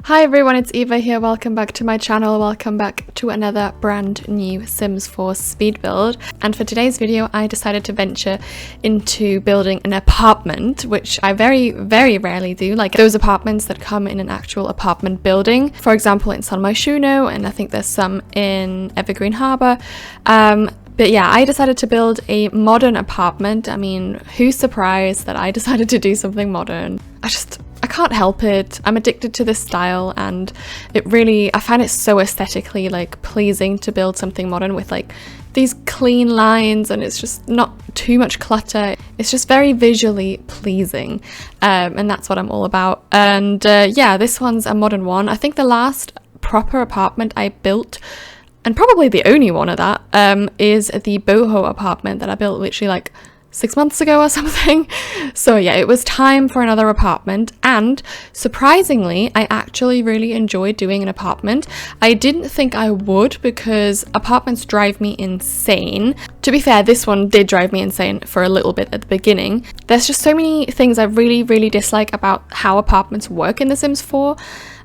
Hi everyone, it's Eva here. Welcome back to my channel. Welcome back to another brand new Sims 4 speed build. And for today's video, I decided to venture into building an apartment, which I very rarely do. Like those apartments that come in an actual apartment building. For example, in San Myshuno, and I think there's some in Evergreen Harbor. But yeah, I decided to build a modern apartment. I mean, who's surprised that I decided to do something modern? I can't help it. I'm addicted to this style, and I find it so aesthetically like pleasing to build something modern with like these clean lines, and it's just not too much clutter. It's just very visually pleasing, and that's what I'm all about. And yeah, this one's a modern one. I think the last proper apartment I built, and probably the only one of that, is the boho apartment that I built literally like 6 months ago or something. So yeah, it was time for another apartment, and surprisingly, I actually really enjoyed doing an apartment. I didn't think I would because apartments drive me insane. To be fair, this one did drive me insane for a little bit at the beginning. There's just so many things I really dislike about how apartments work in The Sims 4.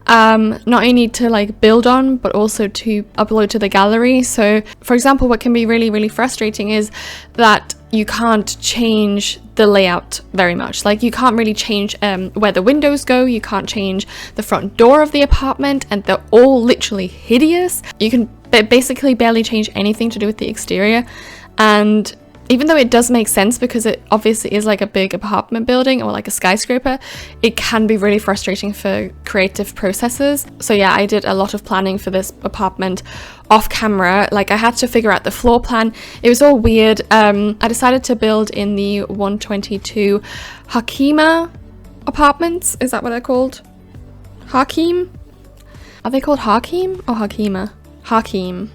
Not only to like build on, but also to upload to the gallery. So for example, what can be really frustrating is that you can't change the layout very much. Like you can't really change where the windows go, you can't change the front door of the apartment, and they're all literally hideous. You can basically barely change anything to do with the exterior. And even though it does make sense because it obviously is like a big apartment building or like a skyscraper, it can be really frustrating for creative processes. So yeah, I did a lot of planning for this apartment off camera. Like I had to figure out the floor plan. It was all weird. I decided to build in the 122 Hakima apartments. Is that what they're called? Hakim? Are they called Hakim or Hakima? Hakim.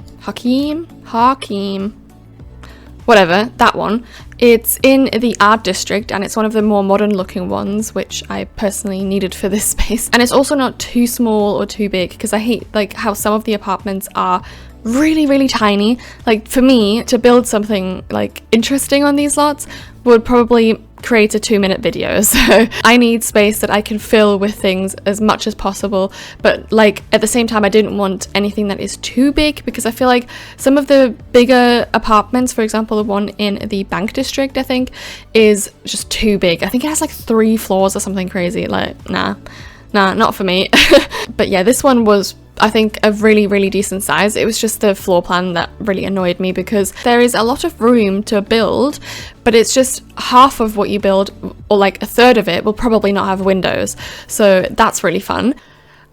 Whatever, that one. It's in the art district, and it's one of the more modern looking ones, which I personally needed for this space. And it's also not too small or too big, because I hate like how some of the apartments are really tiny. Like for me to build something like interesting on these lots would probably create a 2-minute video. So I need space that I can fill with things as much as possible, but like at the same time I didn't want anything that is too big, because I feel like some of the bigger apartments, for example the one in the bank district, I think is just too big. I think it has like 3 floors or something crazy. Like nah, not for me. But yeah, this one was, I think, a really decent size. It was just the floor plan that really annoyed me, because there is a lot of room to build, but it's just half of what you build, or like a third of it, will probably not have windows. So that's really fun.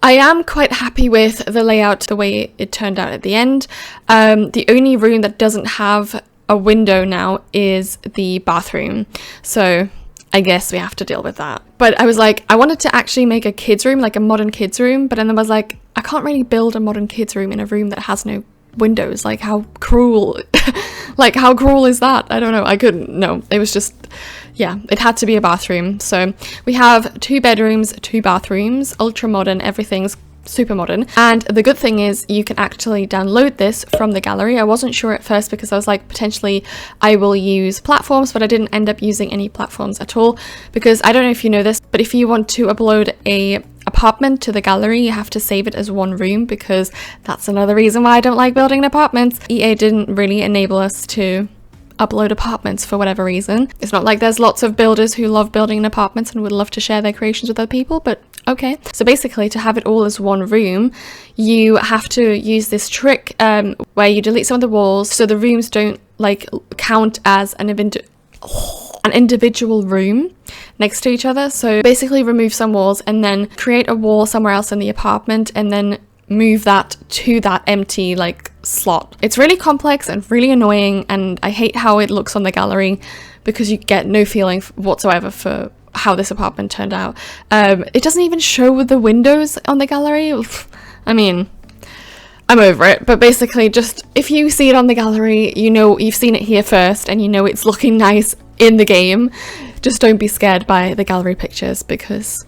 I am quite happy with the layout, the way it turned out at the end. The only room that doesn't have a window now is the bathroom. So I guess we have to deal with that. But I was like, I wanted to actually make a kids room, like a modern kids room, but then I was like, I can't really build a modern kids room in a room that has no windows. Like how cruel, like how cruel is that? I don't know. I couldn't, no, it was just, yeah, it had to be a bathroom. So we have 2 bedrooms, 2 bathrooms, ultra modern, everything's super modern. And the good thing is you can actually download this from the gallery. I wasn't sure at first because I was like, potentially I will use platforms, but I didn't end up using any platforms at all, because I don't know if you know this, but if you want to upload a apartment to the gallery, you have to save it as one room, because that's another reason why I don't like building apartments. EA didn't really enable us to upload apartments for whatever reason. It's not like there's lots of builders who love building apartments and would love to share their creations with other people, but okay. So basically, to have it all as one room, you have to use this trick where you delete some of the walls so the rooms don't like count as an individual room next to each other. So basically remove some walls and then create a wall somewhere else in the apartment, and then move that to that empty like slot. It's really complex and really annoying, and I hate how it looks on the gallery because you get no feeling whatsoever for how this apartment turned out. It doesn't even show the windows on the gallery. I mean, I'm over it, but basically just if you see it on the gallery, you know you've seen it here first and you know it's looking nice in the game. Just don't be scared by the gallery pictures, because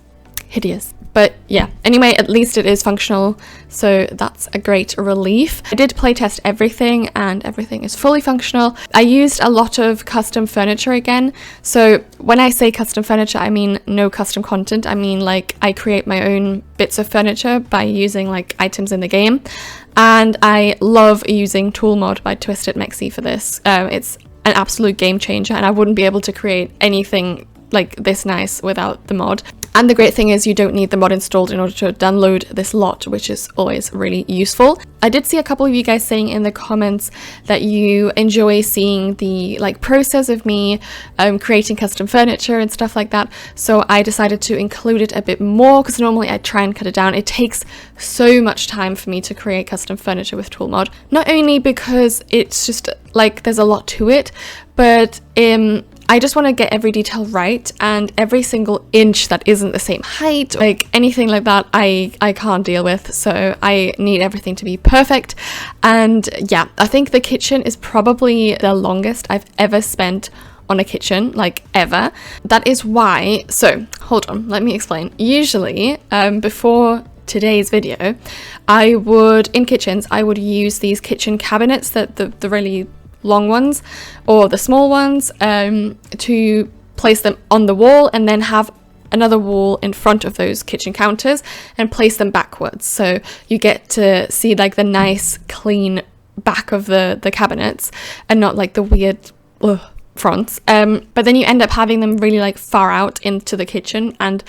hideous. But yeah, anyway, at least it is functional, so that's a great relief. I did playtest everything and everything is fully functional. I used a lot of custom furniture again. So when I say custom furniture, I mean no custom content. I mean like I create my own bits of furniture by using like items in the game. And I love using Tool Mod by Twisted Mexi for this. It's an absolute game changer, and I wouldn't be able to create anything like this nice without the mod. And the great thing is you don't need the mod installed in order to download this lot, which is always really useful. I did see a couple of you guys saying in the comments that you enjoy seeing the like process of me creating custom furniture and stuff like that. So I decided to include it a bit more, because normally I try and cut it down. It takes so much time for me to create custom furniture with Tool Mod. Not only because it's just like there's a lot to it, but I just want to get every detail right, and every single inch that isn't the same height, like anything like that, I can't deal with. So I need everything to be perfect. And yeah, I think the kitchen is probably the longest I've ever spent on a kitchen, like ever. That is why, so hold on, let me explain. Usually, before today's video, in kitchens, I would use these kitchen cabinets, that the really long ones or the small ones, to place them on the wall and then have another wall in front of those kitchen counters and place them backwards, so you get to see like the nice clean back of the cabinets and not like the weird fronts. But then you end up having them really like far out into the kitchen, and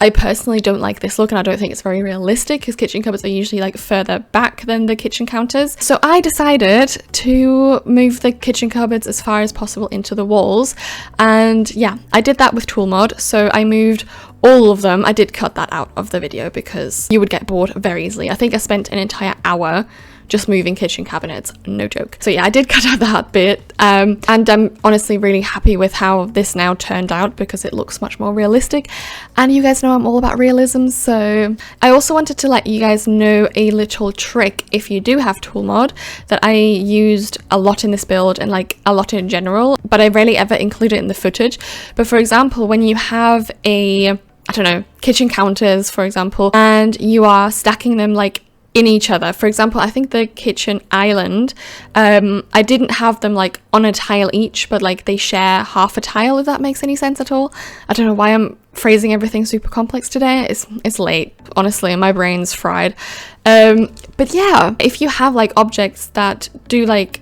I personally don't like this look, and I don't think it's very realistic, because kitchen cupboards are usually like further back than the kitchen counters. So I decided to move the kitchen cupboards as far as possible into the walls, and yeah, I did that with Tool Mod. So I moved all of them. I did cut that out of the video because you would get bored very easily. I think I spent an entire hour just moving kitchen cabinets, no joke. So yeah, I did cut out that bit, and I'm honestly really happy with how this now turned out, because it looks much more realistic, and you guys know I'm all about realism. So I also wanted to let you guys know a little trick, if you do have Tool Mod, that I used a lot in this build and like a lot in general, but I rarely ever include it in the footage. But for example, when you have kitchen counters, for example, and you are stacking them like in each other. For example, I think the kitchen island, I didn't have them like on a tile each, but like they share half a tile, if that makes any sense at all. I don't know why I'm phrasing everything super complex today. It's late, honestly, and my brain's fried. But yeah, if you have like objects that do like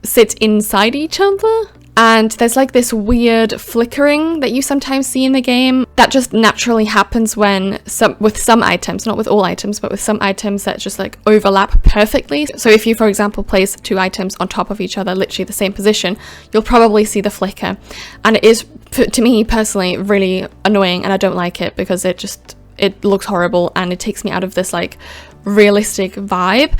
sit inside each other, and there's like this weird flickering that you sometimes see in the game that just naturally happens with some items, not with all items, but with some items that just like overlap perfectly. So if you, for example, place two items on top of each other, literally the same position, you'll probably see the flicker. And it is, to me personally, really annoying, and I don't like it, because it looks horrible and it takes me out of this like realistic vibe,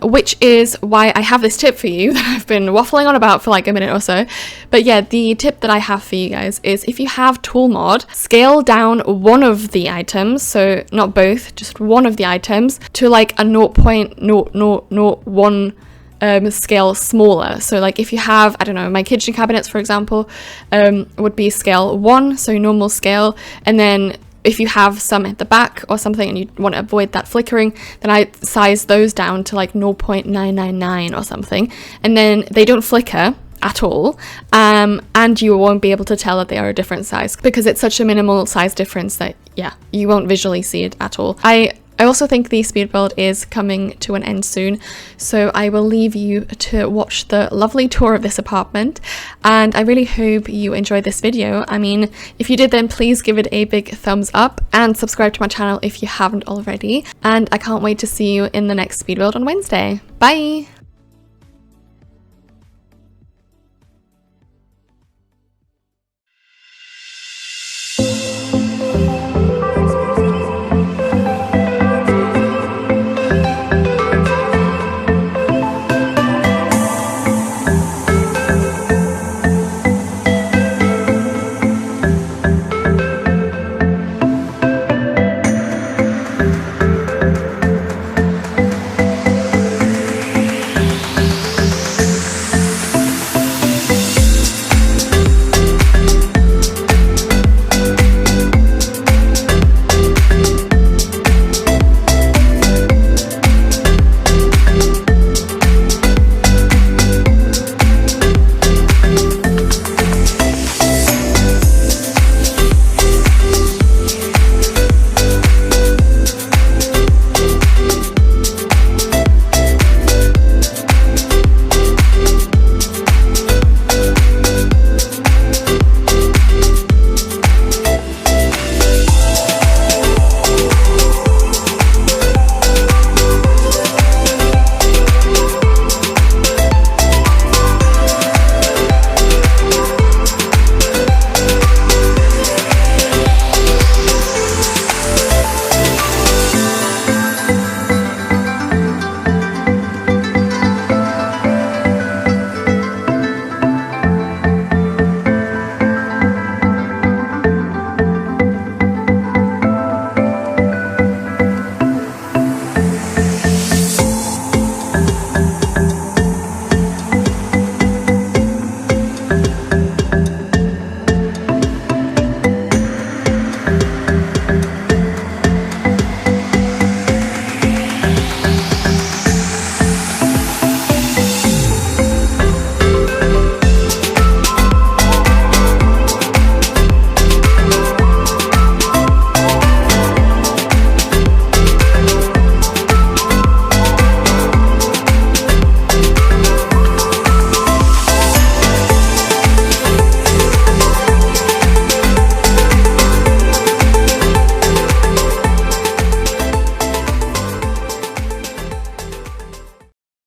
which is why I have this tip for you that I've been waffling on about for like a minute or so. But yeah, the tip that I have for you guys is, if you have Tool Mod, scale down one of the items, so not both, just one of the items, to like a 0.0001 scale smaller. So like if you have, I don't know, my kitchen cabinets, for example, would be scale 1, so normal scale, and then if you have some at the back or something and you want to avoid that flickering, then I size those down to like 0.999 or something, and then they don't flicker at all, and you won't be able to tell that they are a different size, because it's such a minimal size difference that yeah, you won't visually see it at all. I also think the speed build is coming to an end soon, so I will leave you to watch the lovely tour of this apartment, and I really hope you enjoyed this video. I mean, if you did, then please give it a big thumbs up and subscribe to my channel if you haven't already, and I can't wait to see you in the next speed build on Wednesday. Bye!